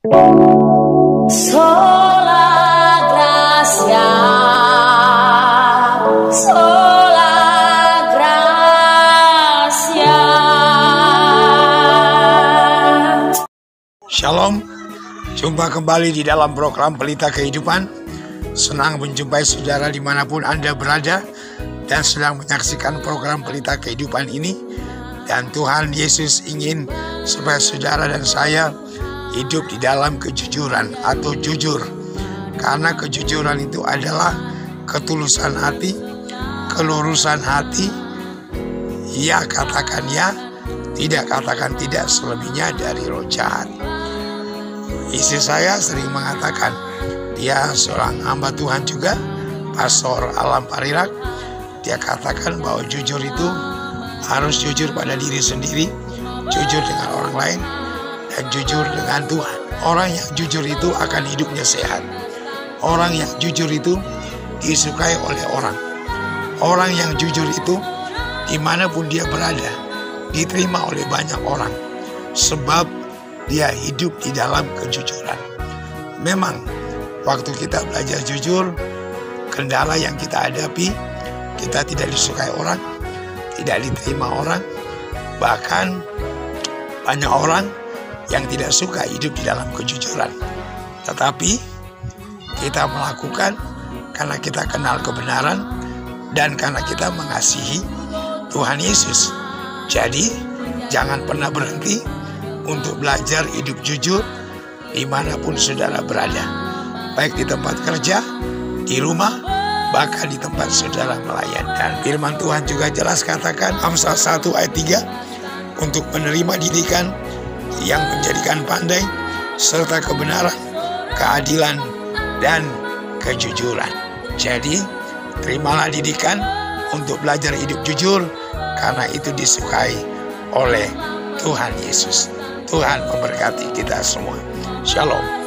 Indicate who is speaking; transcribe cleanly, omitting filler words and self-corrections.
Speaker 1: Sola gracia, sola gracia.
Speaker 2: Shalom, jumpa kembali di dalam program Pelita Kehidupan. Senang menjumpai saudara dimanapun Anda berada dan sedang menyaksikan program Pelita Kehidupan ini. Dan Tuhan Yesus ingin supaya saudara dan saya hidup di dalam kejujuran atau jujur. Karena kejujuran itu adalah ketulusan hati, kelurusan hati. Ya katakan ya, tidak katakan tidak, selebihnya dari roh jahat. Istri saya sering mengatakan, dia seorang hamba Tuhan juga, Pastor Alam Parirak. Dia katakan bahwa jujur itu harus jujur pada diri sendiri, jujur dengan orang lain, dan jujur dengan Tuhan. Orang yang jujur itu akan hidupnya sehat. Orang yang jujur itu disukai oleh orang. Orang yang jujur itu dimanapun dia berada diterima oleh banyak orang, sebab dia hidup di dalam kejujuran. Memang waktu kita belajar jujur, kendala yang kita hadapi, kita tidak disukai orang, tidak diterima orang, bahkan banyak orang yang tidak suka hidup di dalam kejujuran. Tetapi kita melakukan karena kita kenal kebenaran dan karena kita mengasihi Tuhan Yesus. Jadi jangan pernah berhenti untuk belajar hidup jujur dimanapun saudara berada, baik di tempat kerja, di rumah, bahkan di tempat saudara melayan. Dan firman Tuhan juga jelas katakan, Amsal 1 ayat 3, untuk menerima didikan yang menjadikan pandai, serta kebenaran, keadilan, dan kejujuran. Jadi, terimalah didikan untuk belajar hidup jujur, karena itu disukai oleh Tuhan Yesus. Tuhan memberkati kita semua. Shalom.